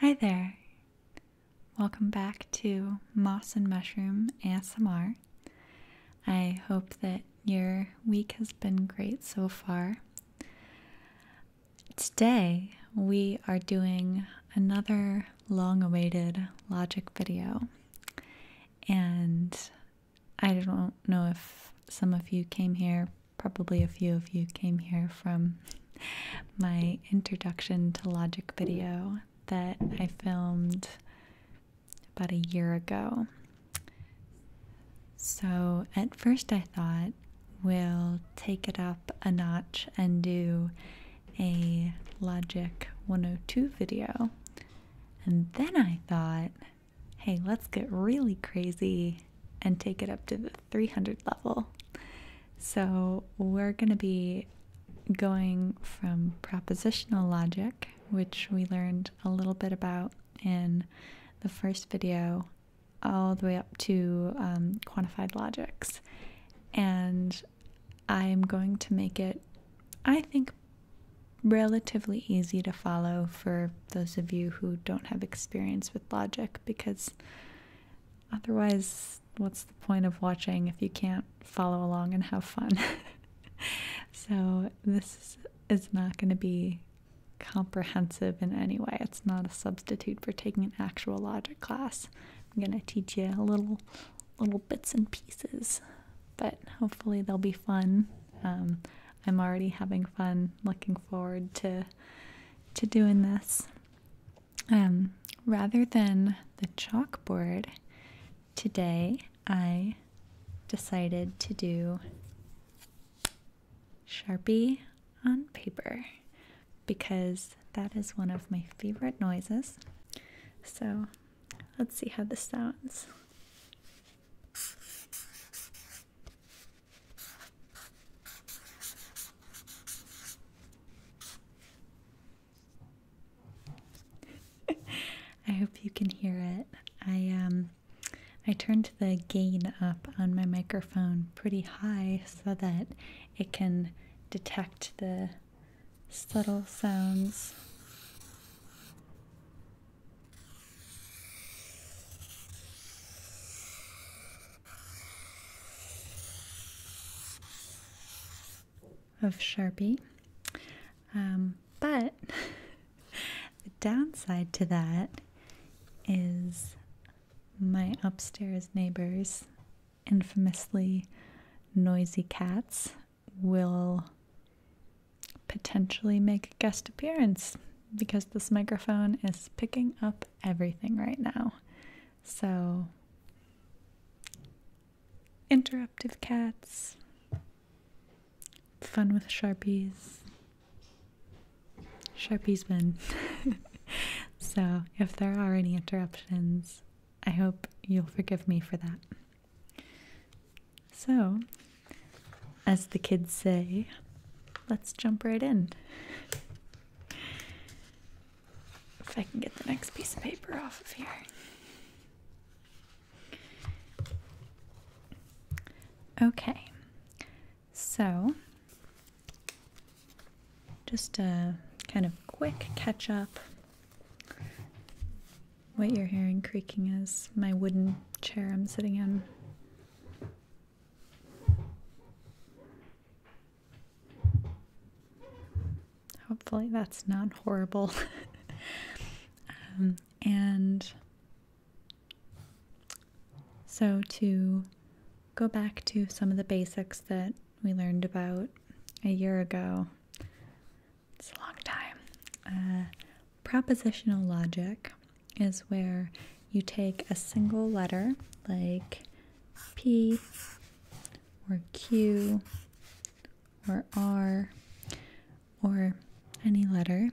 Hi there. Welcome back to Moss and Mushroom ASMR. I hope that your week has been great so far. Today we are doing another long-awaited logic video, and I don't know if some of you came here, probably a few of you came here from my introduction to logic video that I filmed about a year ago. So at first I thought we'll take it up a notch and do a Logic 102 video. And then I thought, hey, let's get really crazy and take it up to the 300 level. So we're going to be going from propositional logic, which we learned a little bit about in the first video, all the way up to quantified logics. And I'm going to make it, I think, relatively easy to follow for those of you who don't have experience with logic, because otherwise, what's the point of watching if you can't follow along and have fun? So this is not going to be comprehensive in any way. It's not a substitute for taking an actual logic class. I'm going to teach you little bits and pieces, but hopefully they'll be fun. I'm already having fun, looking forward to doing this. Rather than the chalkboard, today I decided to do Sharpie on paper, because that is one of my favorite noises. So let's see how this sounds. I hope you can hear it. I turned the gain up on my microphone pretty high so that it can detect the subtle sounds. Of Sharpie. But the downside to that is my upstairs neighbors, infamously noisy cats, will potentially make a guest appearance because this microphone is picking up everything right now. So, interruptive cats, fun with Sharpies. Sharpies win. So, if there are any interruptions, I hope you'll forgive me for that. So, as the kids say, let's jump right in. If I can get the next piece of paper off of here. Okay, so just a kind of quick catch up. What you're hearing creaking is my wooden chair I'm sitting in. Hopefully that's not horrible. And so to go back to some of the basics that we learned about a year ago, it's a long time. Propositional logic is where you take a single letter like P or Q or R or any letter,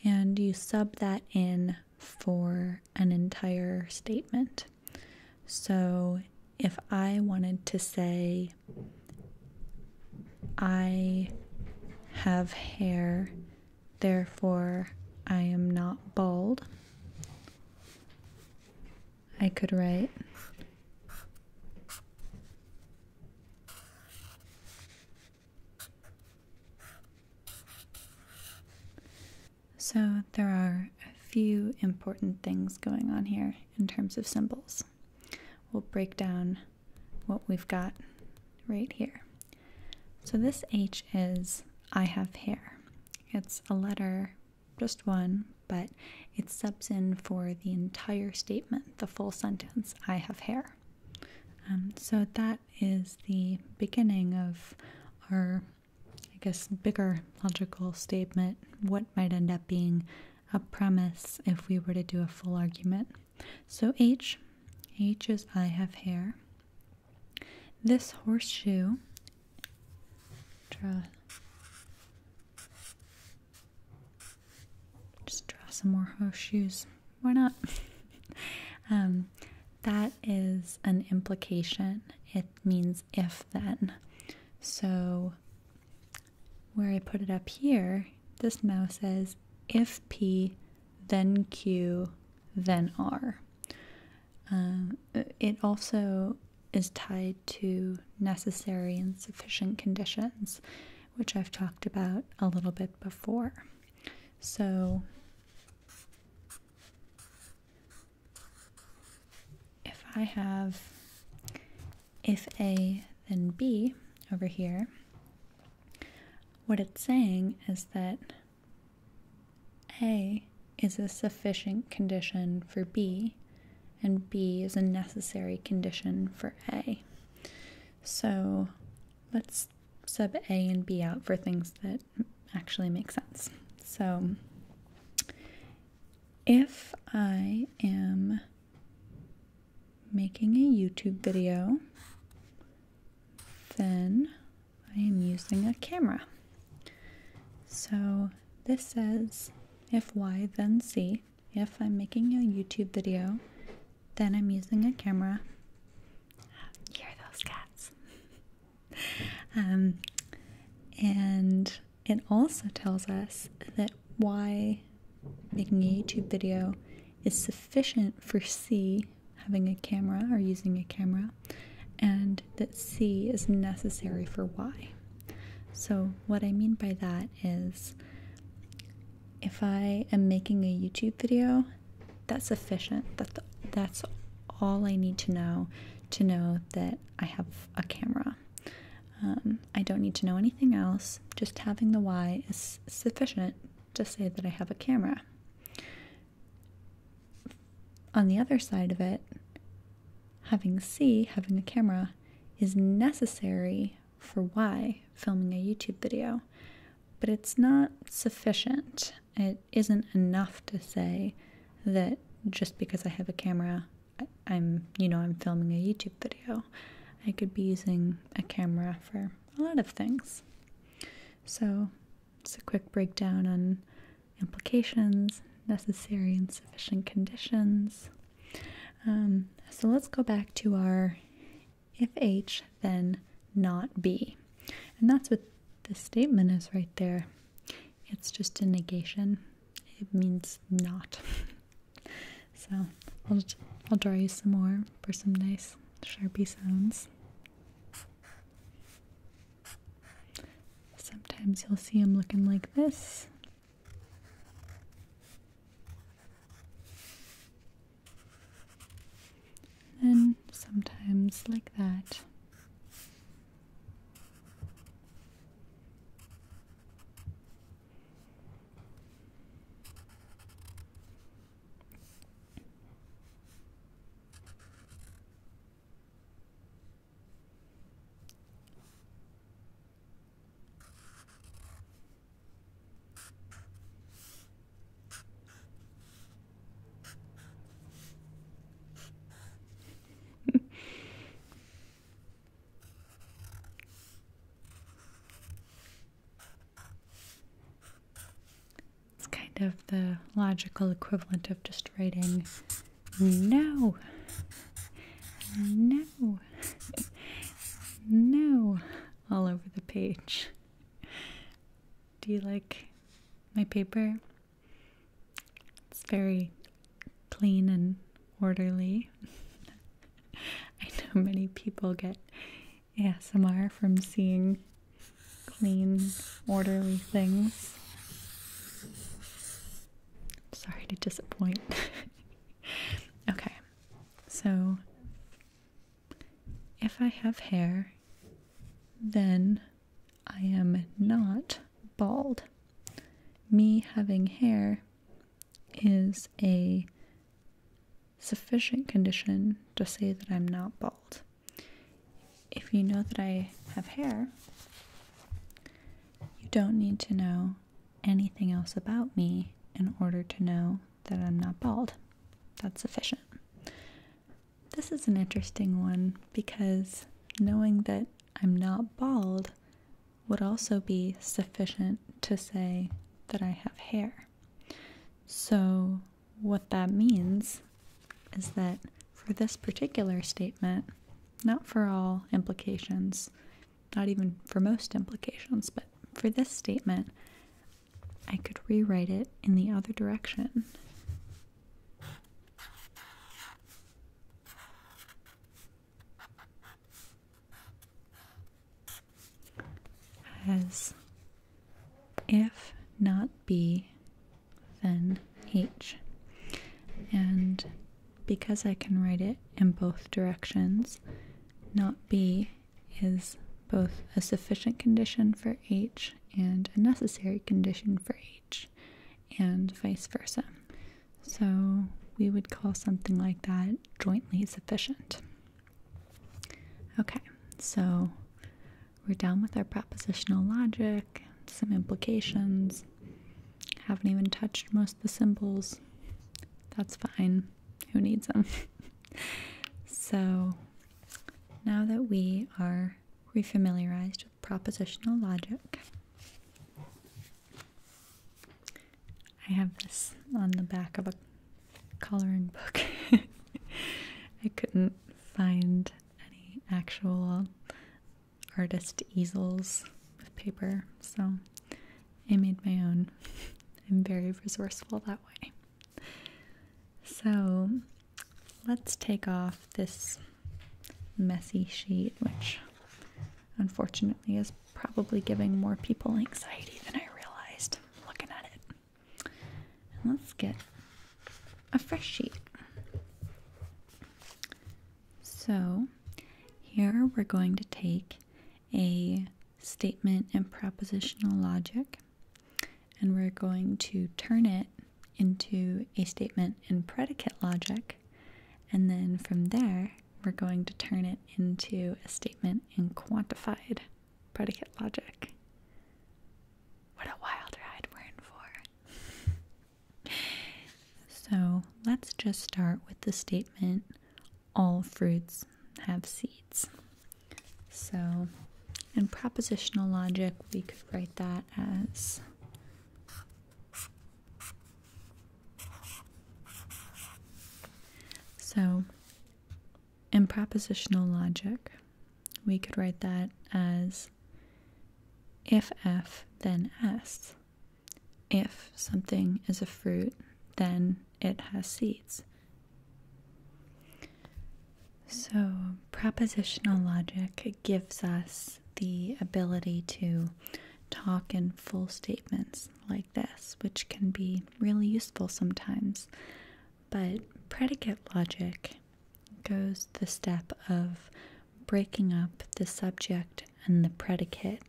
and you sub that in for an entire statement. So if I wanted to say, I have hair, therefore I am not bald, I could write So there are few important things going on here in terms of symbols. We'll break down what we've got right here. So this H is I have hair. It's a letter, just one, but it subs in for the entire statement, the full sentence, I have hair. So that is the beginning of our, I guess, bigger logical statement, what might end up being a premise if we were to do a full argument. So H is I have hair. This horseshoe, just draw some more horseshoes. Why not? That is an implication. It means if then. So where I put it up here, this now says if P, then Q, then R. It also is tied to necessary and sufficient conditions, which I've talked about a little bit before. So if I have if A, then B over here, what it's saying is that A is a sufficient condition for B, and B is a necessary condition for A. So let's sub A and B out for things that actually make sense. So if I am making a YouTube video, then I am using a camera. So this says if Y, then C. If I'm making a YouTube video, then I'm using a camera. Hear those cats. And it also tells us that Y, making a YouTube video, is sufficient for C, having a camera or using a camera, and that C is necessary for Y. So what I mean by that is if I am making a YouTube video, that's sufficient. That's all I need to know that I have a camera. I don't need to know anything else. Just having the Y is sufficient to say that I have a camera. On the other side of it, having C, having a camera, is necessary for Y, filming a YouTube video, but it's not sufficient. It isn't enough to say that just because I have a camera, I'm filming a YouTube video. I could be using a camera for a lot of things. So it's a quick breakdown on implications, necessary and sufficient conditions. So let's go back to our if H, then not B. And that's what this statement is right there. It's just a negation. It means not. So I'll draw you some more for some nice Sharpie sounds. Sometimes you'll see them looking like this. And sometimes like that. Of the logical equivalent of just writing no, no, no all over the page. Do you like my paper? It's very clean and orderly. I know many people get ASMR from seeing clean, orderly things. Sorry, to disappoint. Okay, so if I have hair, then I am not bald. Me having hair is a sufficient condition to say that I'm not bald. If you know that I have hair, you don't need to know anything else about me in order to know that I'm not bald. That's sufficient. This is an interesting one because knowing that I'm not bald would also be sufficient to say that I have hair. So what that means is that for this particular statement, not for all implications, not even for most implications, but for this statement, I could rewrite it in the other direction. As if not B, then H. And because I can write it in both directions, not B is both a sufficient condition for H and a necessary condition for H, and vice versa. So we would call something like that jointly sufficient. Okay, so we're done with our propositional logic, some implications. Haven't even touched most of the symbols. That's fine. Who needs them? So now that we are refamiliarized with propositional logic, I have this on the back of a coloring book. I couldn't find any actual artist easels with paper, so I made my own. I'm very resourceful that way. So let's take off this messy sheet, which unfortunately is probably giving more people anxiety than I realized looking at it. And let's get a fresh sheet. So here we're going to take a statement in propositional logic, and we're going to turn it into a statement in predicate logic, and then from there we're going to turn it into a statement in quantified predicate logic. What a wild ride we're in for. So let's just start with the statement, all fruits have seeds. So in propositional logic, we could write that as in propositional logic, we could write that as if F, then S. If something is a fruit, then it has seeds. So propositional logic gives us the ability to talk in full statements like this, which can be really useful sometimes. But predicate logic goes the step of breaking up the subject and the predicate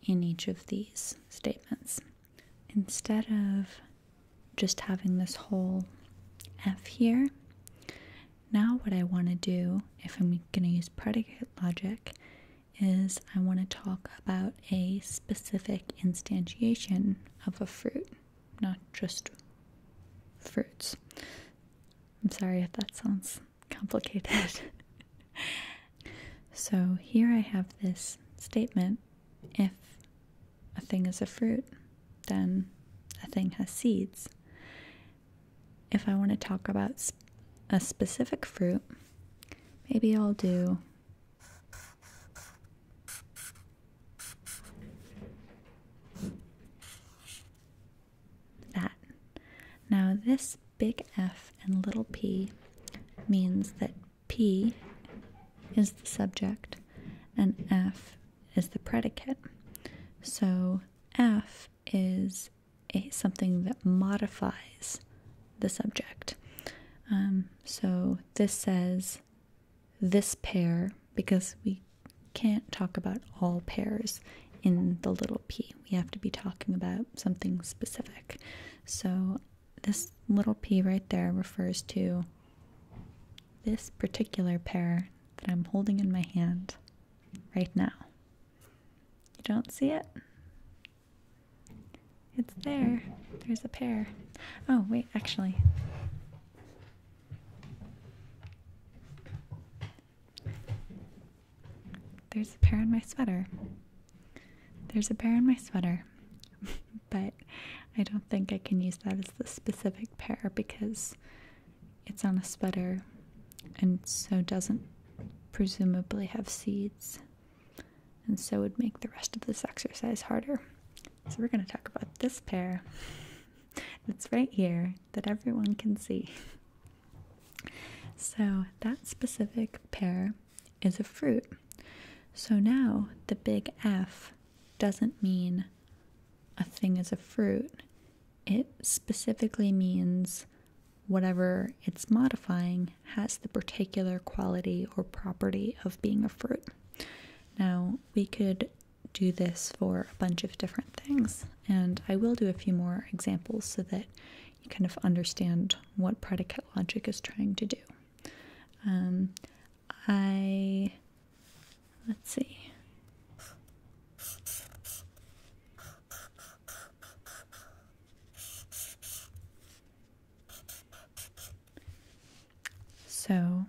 in each of these statements. Instead of just having this whole F here, now what I want to do, if I'm going to use predicate logic, is I want to talk about a specific instantiation of a fruit, not just fruits. I'm sorry if that sounds complicated. So here I have this statement, if a thing is a fruit, then a thing has seeds. If I want to talk about a specific fruit, maybe I'll do that. Now this big F and little p means that P is the subject and F is the predicate. So F is something that modifies the subject. So this says this pair, because we can't talk about all pairs in the little p. We have to be talking about something specific. So this little p right there refers to this particular pair that I'm holding in my hand right now. You don't see it? It's there. There's a pair. Oh, wait, actually. There's a pair in my sweater. There's a pair in my sweater. But I don't think I can use that as the specific pair because it's on a sweater and so doesn't presumably have seeds. And so would make the rest of this exercise harder. So we're going to talk about this pair that's right here that everyone can see. So that specific pair is a fruit. So now the big F doesn't mean a thing is a fruit. It specifically means whatever it's modifying has the particular quality or property of being a fruit. Now, we could do this for a bunch of different things, and I will do a few more examples so that you kind of understand what predicate logic is trying to do. Let's see. So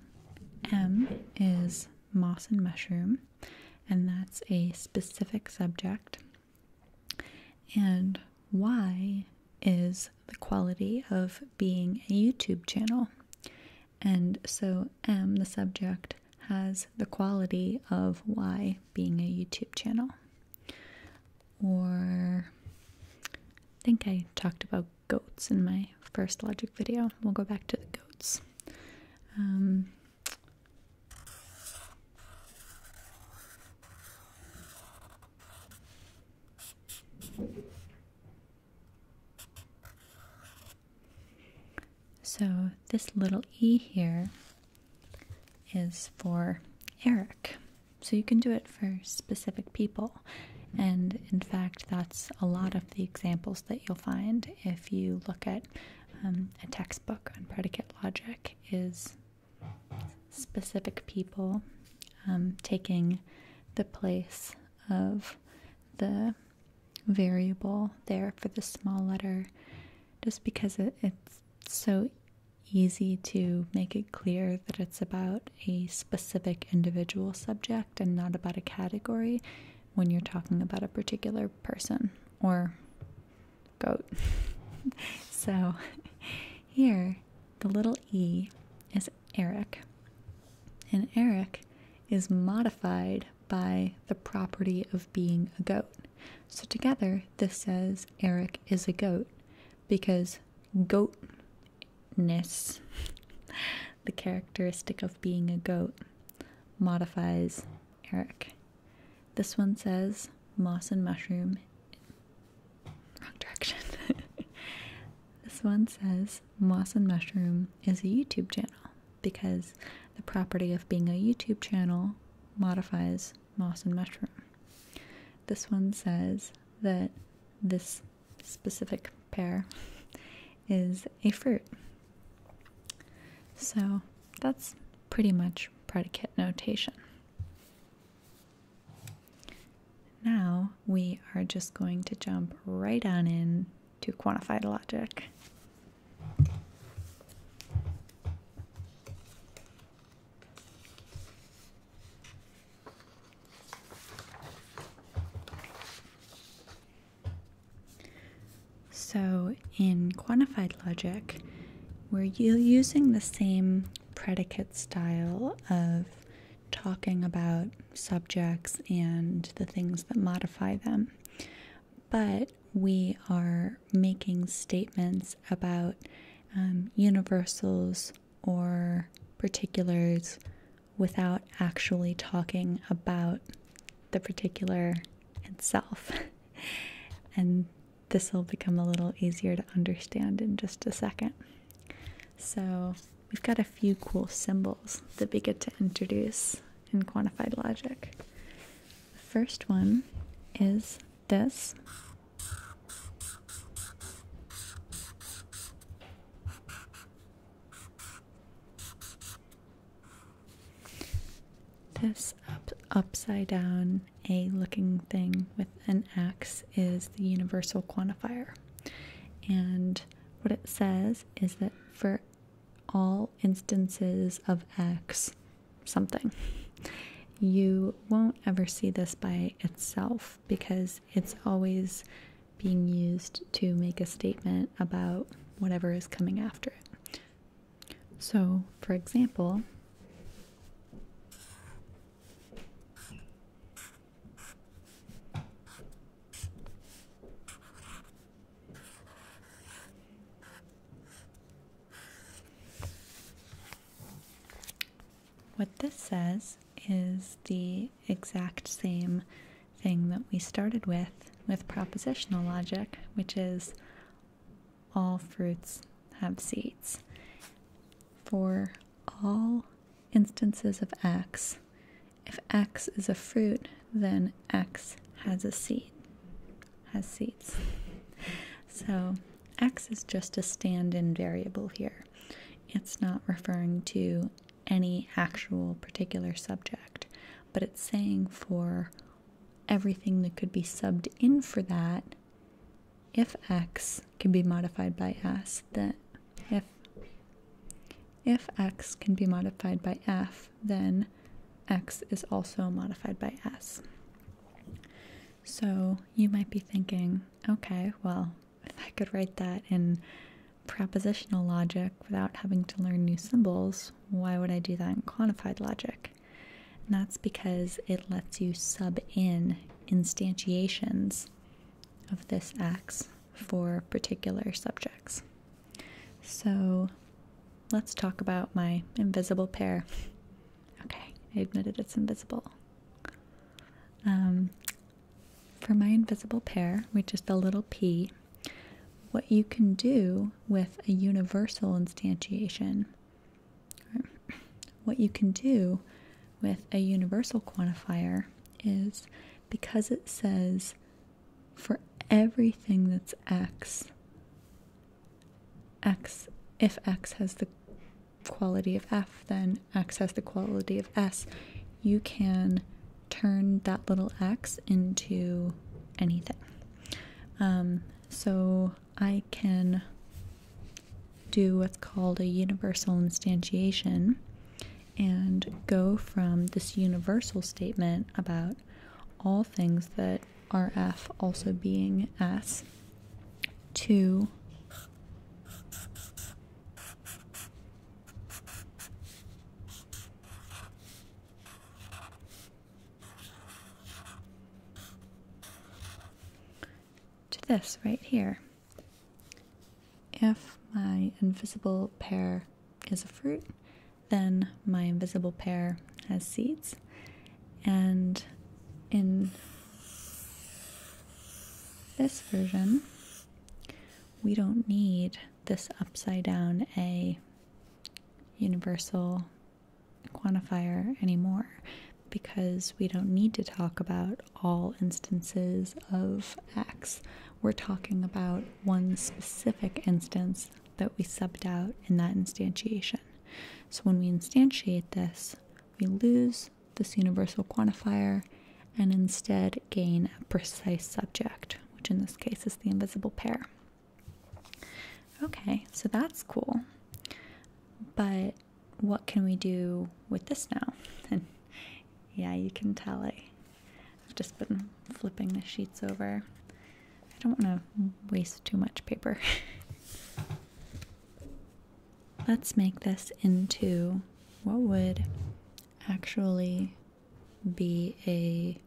M is moss and mushroom, and that's a specific subject. And Y is the quality of being a YouTube channel. And so M, the subject, has the quality of Y being a YouTube channel. Or I think I talked about goats in my first logic video. We'll go back to the goats. So this little e here is for Eric. So you can do it for specific people. And in fact, that's a lot of the examples that you'll find if you look at a textbook on predicate logic is specific people taking the place of the variable there for the small letter, just because it's so easy to make it clear that it's about a specific individual subject and not about a category when you're talking about a particular person or goat. So here, the little e is Eric, and Eric is modified by the property of being a goat. So together, this says Eric is a goat because goatness, the characteristic of being a goat, modifies Eric. This one says moss and mushroom. Wrong direction. This one says moss and mushroom is a YouTube channel because the property of being a YouTube channel modifies moss and mushroom. This one says that this specific pair is a fruit. So that's pretty much predicate notation. Now we are just going to jump right on in to quantified logic. So in quantified logic, we're using the same predicate style of talking about subjects and the things that modify them, but we are making statements about universals or particulars without actually talking about the particular itself. And this will become a little easier to understand in just a second. So we've got a few cool symbols that we get to introduce in quantified logic. The first one is this. This upside down A looking thing with an X is the universal quantifier. And what it says is that for all instances of X something, you won't ever see this by itself because it's always being used to make a statement about whatever is coming after it. So, for example, what this says is the exact same thing that we started with propositional logic, which is all fruits have seeds. For all instances of X, if X is a fruit, then X has a seed, has seeds. So X is just a stand-in variable here. It's not referring to any actual particular subject, but it's saying for everything that could be subbed in for that, if X can be modified by S, then if X can be modified by F, then X is also modified by S. So you might be thinking, okay, well, if I could write that in propositional logic without having to learn new symbols, why would I do that in quantified logic? And that's because it lets you sub in instantiations of this X for particular subjects. So let's talk about my invisible pair. Okay, I admitted it's invisible. For my invisible pair, which is the little p, what you can do with a universal instantiation, or what you can do with a universal quantifier is, because it says for everything that's X, if X has the quality of F, then X has the quality of S, you can turn that little X into anything. So I can do what's called a universal instantiation and go from this universal statement about all things that are F also being S to this right here. If my invisible pair is a fruit, then my invisible pair has seeds. And in this version, we don't need this upside down A universal quantifier anymore, because we don't need to talk about all instances of X. We're talking about one specific instance that we subbed out in that instantiation. So when we instantiate this, we lose this universal quantifier and instead gain a precise subject, which in this case is the invisible pair. Okay, so that's cool. But what can we do with this now? And yeah, you can tell I've just been flipping the sheets over. I don't want to waste too much paper. Let's make this into what would actually be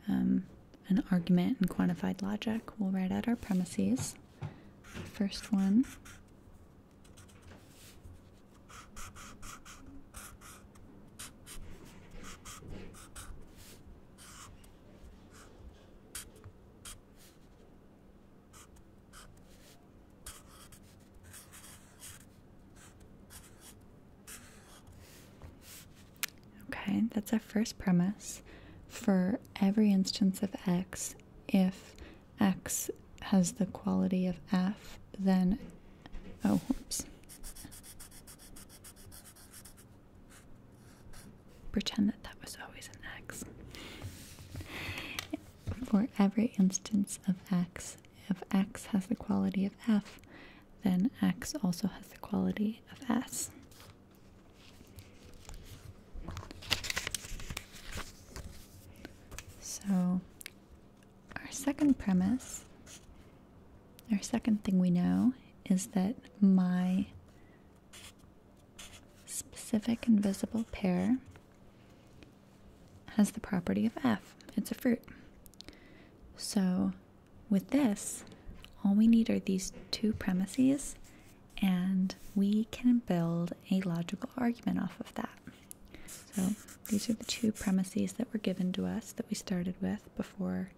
an argument in quantified logic. We'll write out our premises. The first one Okay, that's our first premise. For every instance of x, if x has the quality of f, then, oh, whoops. Pretend that that was always an x. For every instance of x, if x has the quality of f, then x also has the quality of s. So our second premise, our second thing we know is that my specific invisible pair has the property of f. It's a fruit. So with this, all we need are these two premises, and we can build a logical argument off of that. So these are the two premises that were given to us that we started with before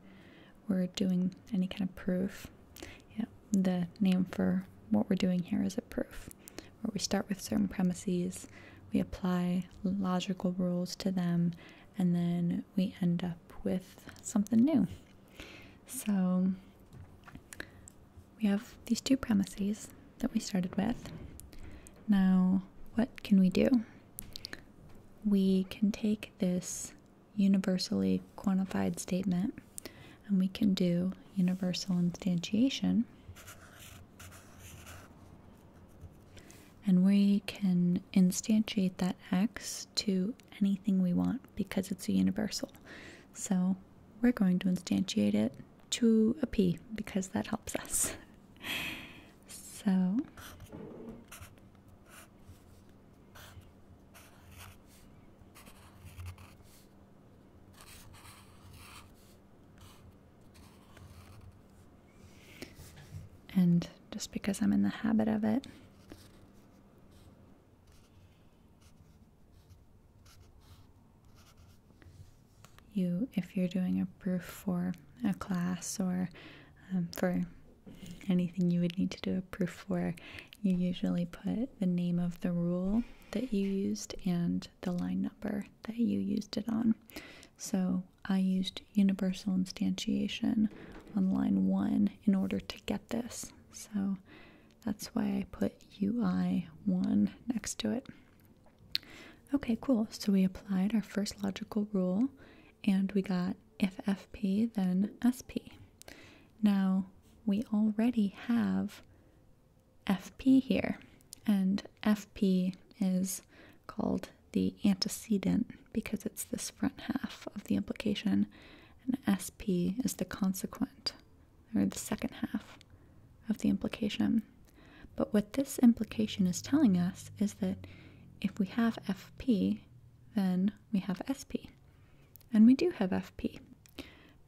we're doing any kind of proof. Yeah, the name for what we're doing here is a proof, where we start with certain premises, we apply logical rules to them, and then we end up with something new. So we have these two premises that we started with. Now, what can we do? We can take this universally quantified statement and we can do universal instantiation. And we can instantiate that x to anything we want because it's a universal. So we're going to instantiate it to a p because that helps us. So and just because I'm in the habit of it, if you're doing a proof for a class or for anything you would need to do a proof for, you usually put the name of the rule that you used and the line number that you used it on. So I used universal instantiation on line 1 in order to get this. So that's why I put UI1 next to it. Okay, cool. So we applied our first logical rule and we got if FP, then SP. Now, we already have FP here, and FP is called the antecedent because it's this front half of the implication, and SP is the consequent, or the second half of the implication. But what this implication is telling us is that if we have FP, then we have SP. And we do have FP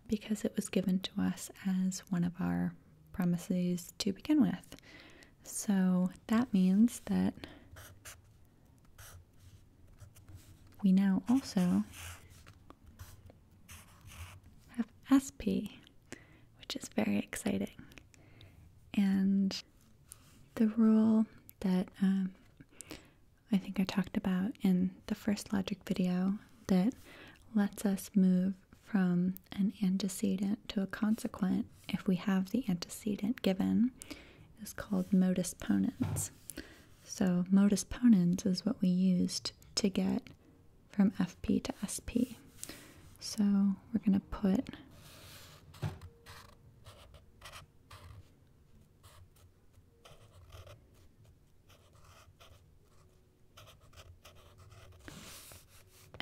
because it was given to us as one of our premises to begin with. So that means that we now also have SP, which is very exciting. And the rule that I think I talked about in the first logic video that lets us move from an antecedent to a consequent if we have the antecedent given is called modus ponens. So modus ponens is what we used to get from FP to SP. So we're going to put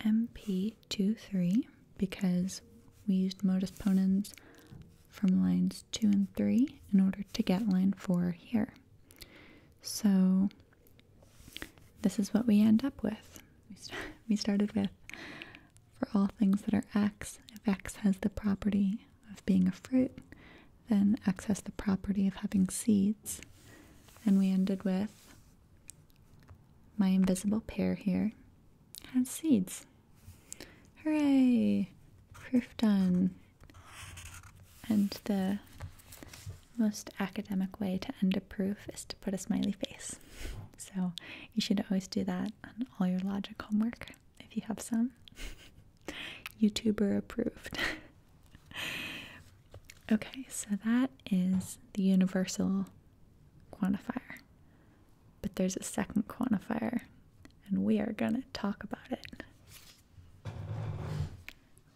MP23 because we used modus ponens from lines 2 and 3 in order to get line 4 here. So this is what we end up with. We started with, for all things that are x, if x has the property of being a fruit, then x has the property of having seeds. And we ended with my invisible pair here has seeds. Hooray! Proof done. And the most academic way to end a proof is to put a smiley face. So you should always do that on all your logic homework if you have some. YouTuber approved. Okay, so that is the universal quantifier. But there's a second quantifier, and we are going to talk about it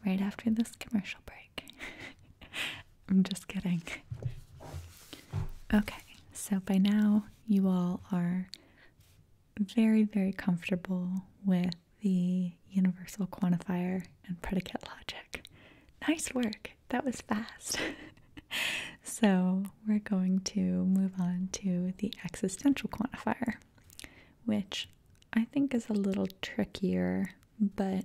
right after this commercial break. I'm just kidding. Okay, so by now you all are very, very comfortable with the universal quantifier and predicate logic. Nice work. That was fast. So we're going to move on to the existential quantifier, which I think is a little trickier, but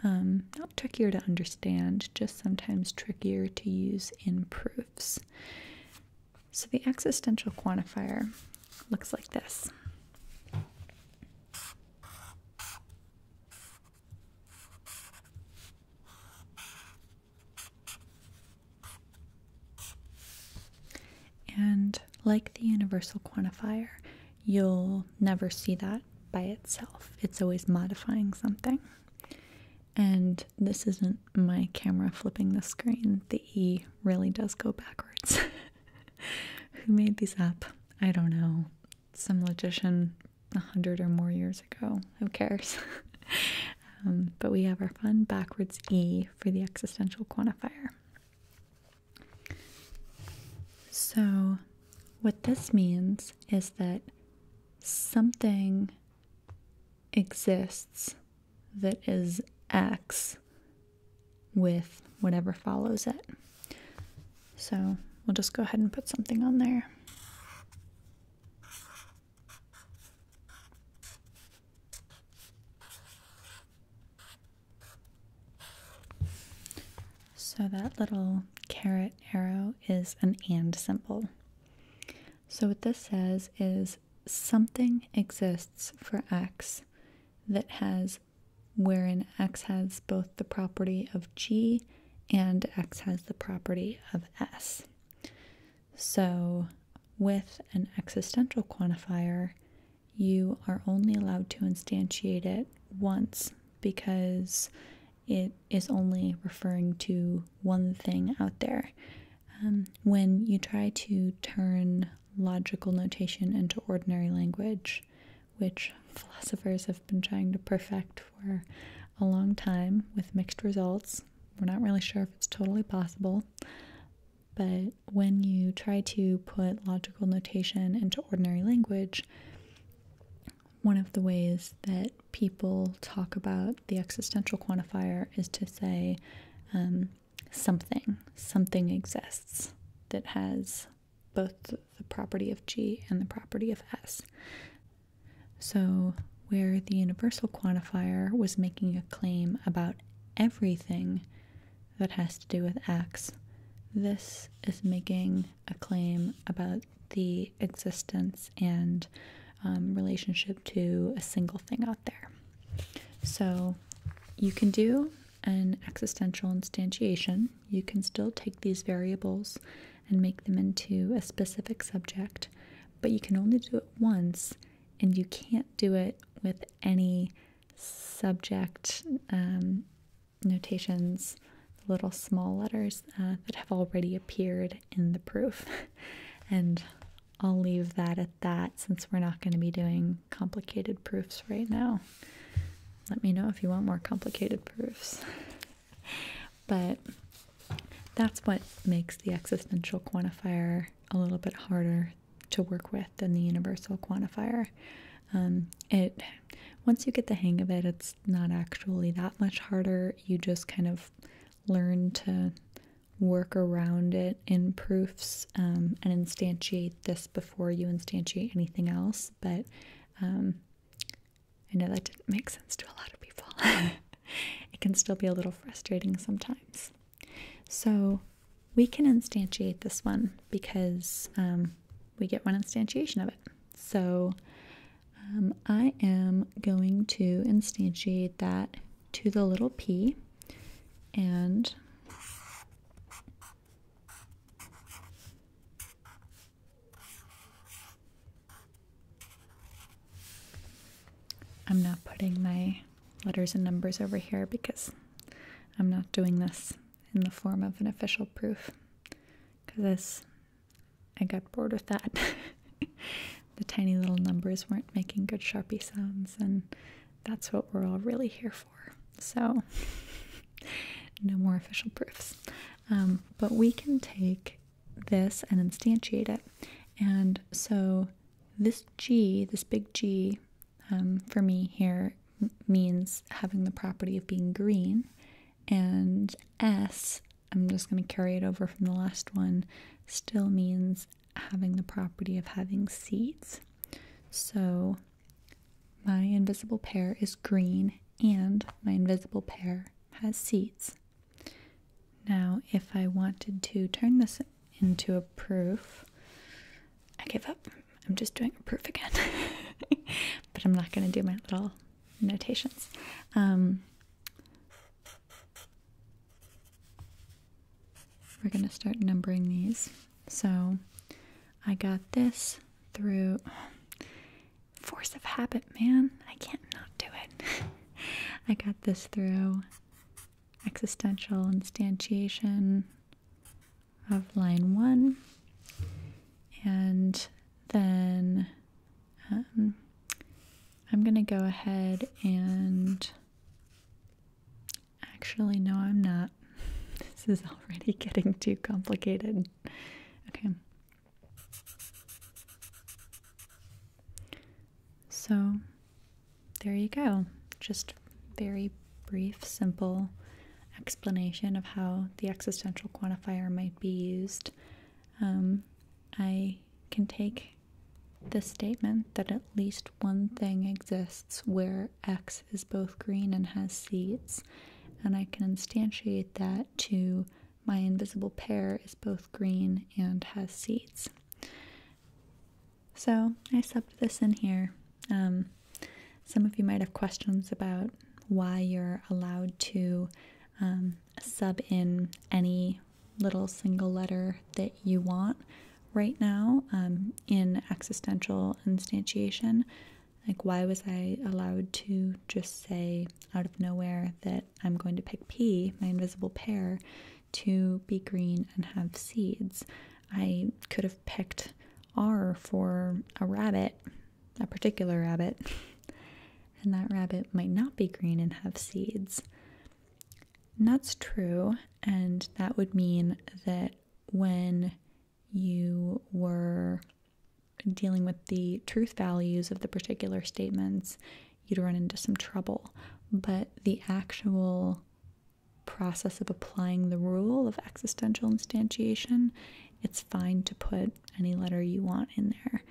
not trickier to understand, just sometimes trickier to use in proofs. So the existential quantifier looks like this. And like the universal quantifier, you'll never see that by itself. It's always modifying something. And this isn't my camera flipping the screen. The E really does go backwards. Who made these up? I don't know. Some logician 100 or more years ago. Who cares? But we have our fun backwards E for the existential quantifier. So what this means is that something exists that is X with whatever follows it. So we'll just go ahead and put something on there. So that little caret arrow is an and symbol. So what this says is something exists for X that has, wherein X has both the property of G and X has the property of S. So with an existential quantifier, you are only allowed to instantiate it once because it is only referring to one thing out there. When you try to turn logical notation into ordinary language, which philosophers have been trying to perfect for a long time with mixed results, we're not really sure if it's totally possible, but when you try to put logical notation into ordinary language, one of the ways that people talk about the existential quantifier is to say something exists that has both the property of G and the property of S. So where the universal quantifier was making a claim about everything that has to do with X, this is making a claim about the existence and relationship to a single thing out there. So you can do an existential instantiation. You can still take these variables and make them into a specific subject, but you can only do it once, and you can't do it with any subject notations, little small letters that have already appeared in the proof. And I'll leave that at that since we're not going to be doing complicated proofs right now. Let me know if you want more complicated proofs. But that's what makes the existential quantifier a little bit harder to work with than the universal quantifier. Once you get the hang of it, it's not actually that much harder. You just kind of learn to work around it in proofs and instantiate this before you instantiate anything else. But I know that didn't make sense to a lot of people. It can still be a little frustrating sometimes. So we can instantiate this one because we get one instantiation of it. So I am going to instantiate that to the little p, and I'm not putting my letters and numbers over here because I'm not doing this in the form of an official proof because I got bored with that. The tiny little numbers weren't making good Sharpie sounds, and that's what we're all really here for. So, no more official proofs. But we can take this and instantiate it. And so this G, this big G, for me here means having the property of being green. And S, I'm just going to carry it over from the last one, still means having the property of having seeds. So my invisible pair is green and my invisible pair has seeds. Now, if I wanted to turn this into a proof, I give up. I'm just doing a proof again. But I'm not going to do my little notations. We're going to start numbering these. So I got this through force of habit, man. I can't not do it. I got this through existential instantiation of line 1, and then I'm going to go ahead and actually, no, I'm not. This is already getting too complicated. Okay. So there you go. Just very brief, simple explanation of how the existential quantifier might be used. I can take the statement that at least one thing exists where X is both green and has seeds, and I can instantiate that to my invisible pair is both green and has seeds. So I subbed this in here. Some of you might have questions about why you're allowed to sub in any little single letter that you want right now in existential instantiation. Like, why was I allowed to just say out of nowhere that I'm going to pick P, my invisible pair, to be green and have seeds? I could have picked R for a rabbit, a particular rabbit, and that rabbit might not be green and have seeds. And that's true, and that would mean that when you were dealing with the truth values of the particular statements, you'd run into some trouble. But the actual process of applying the rule of existential instantiation, it's fine to put any letter you want in there.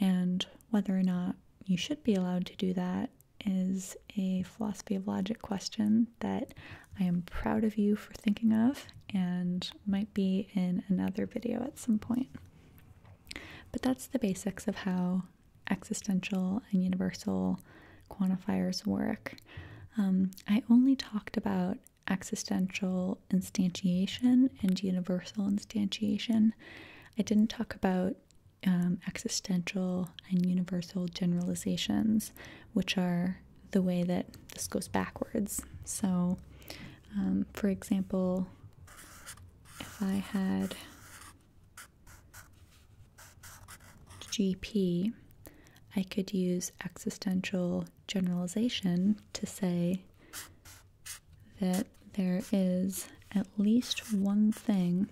And whether or not you should be allowed to do that is a philosophy of logic question that I am proud of you for thinking of and might be in another video at some point. But that's the basics of how existential and universal quantifiers work. I only talked about existential instantiation and universal instantiation. I didn't talk about existential and universal generalizations, which are the way that this goes backwards. So, for example, if I had GP, I could use existential generalization to say that there is at least one thing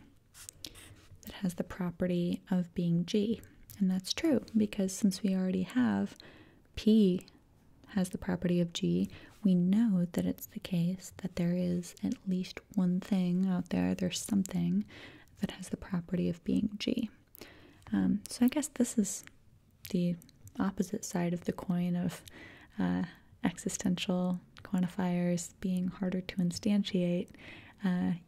that has the property of being G. And that's true, because since we already have P has the property of G, we know that it's the case that there is at least one thing out there, there's something that has the property of being G. So I guess this is the opposite side of the coin of existential quantifiers being harder to instantiate.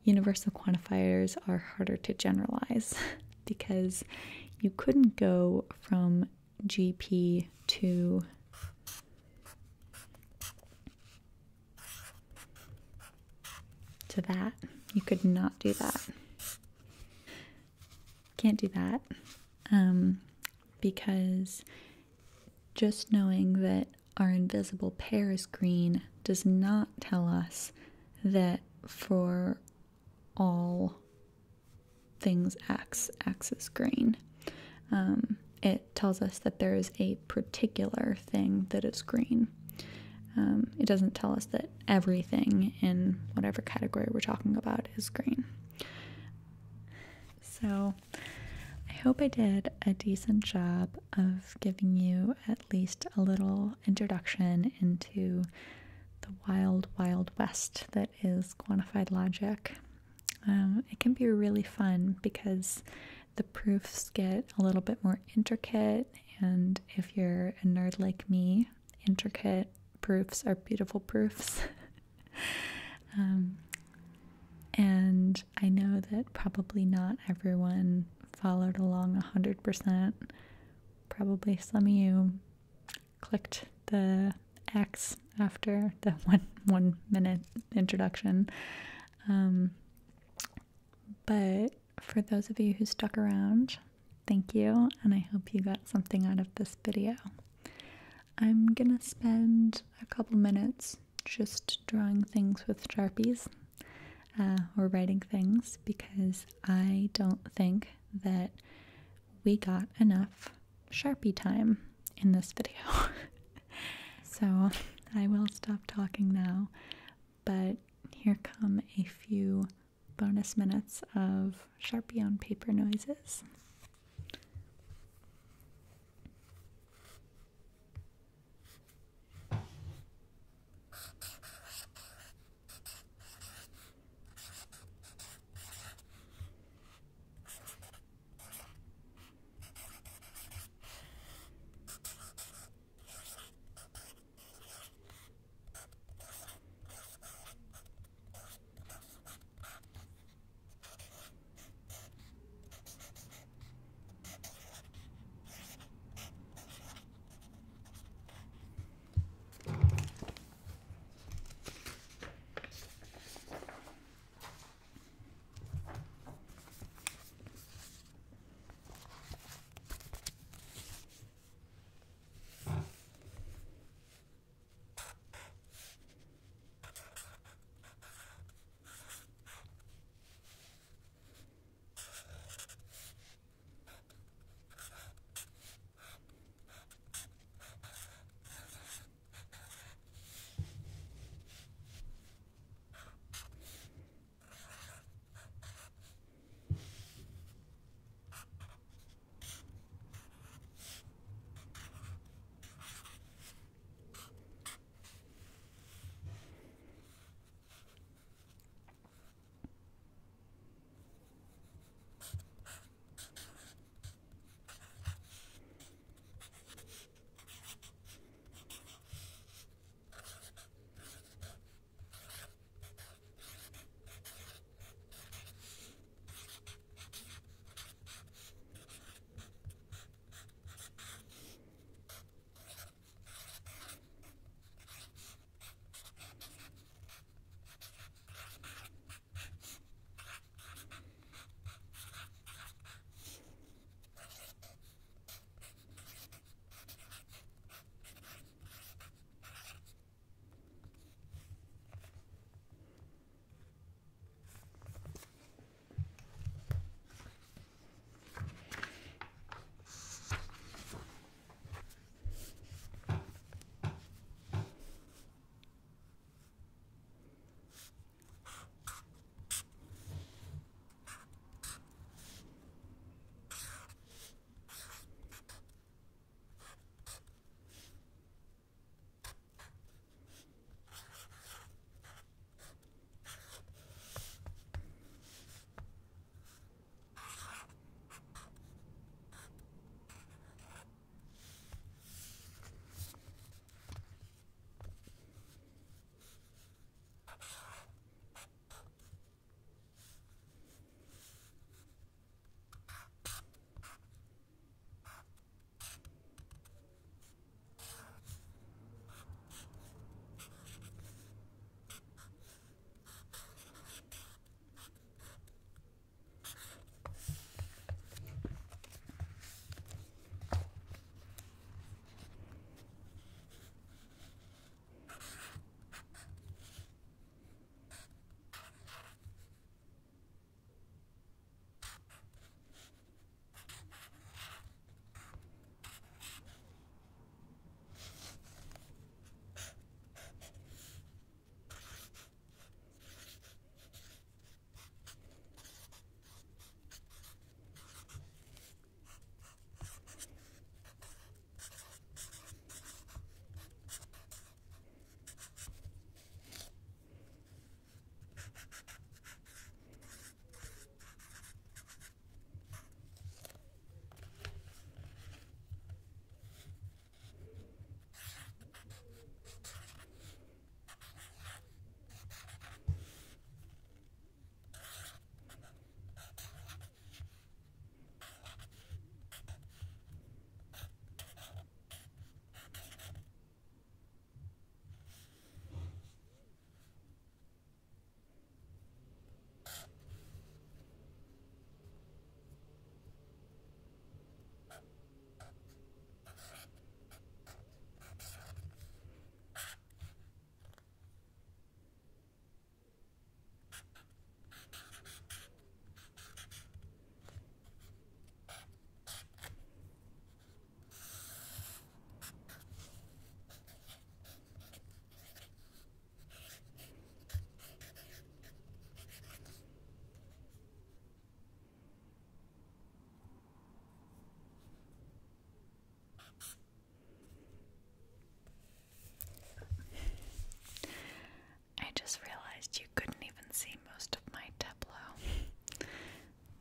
Universal quantifiers are harder to generalize because you couldn't go from GP to that. You could not do that. Can't do that because just knowing that our invisible pair is green does not tell us that for all things x is green. It tells us that there is a particular thing that is green. It doesn't tell us that everything in whatever category we're talking about is green. So I hope I did a decent job of giving you at least a little introduction into the wild, wild west that is quantified logic. It can be really fun because the proofs get a little bit more intricate, and if you're a nerd like me, intricate proofs are beautiful proofs. And I know that probably not everyone followed along 100%. Probably some of you clicked the X after the one minute introduction. But for those of you who stuck around, thank you, and I hope you got something out of this video. I'm gonna spend a couple minutes just drawing things with Sharpies, or writing things, because I don't think that we got enough Sharpie time in this video. So I will stop talking now, but here come a few bonus minutes of Sharpie on paper noises.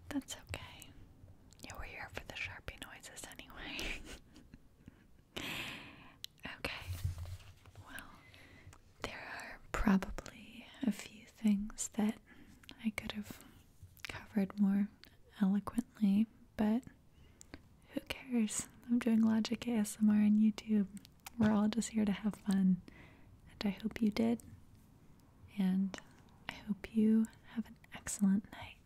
That's okay. Yeah, we're here for the Sharpie noises anyway. Okay. Well, there are probably a few things that I could have covered more eloquently, but who cares? I'm doing Logic ASMR on YouTube. We're all just here to have fun, and I hope you did. And I hope you have an excellent night.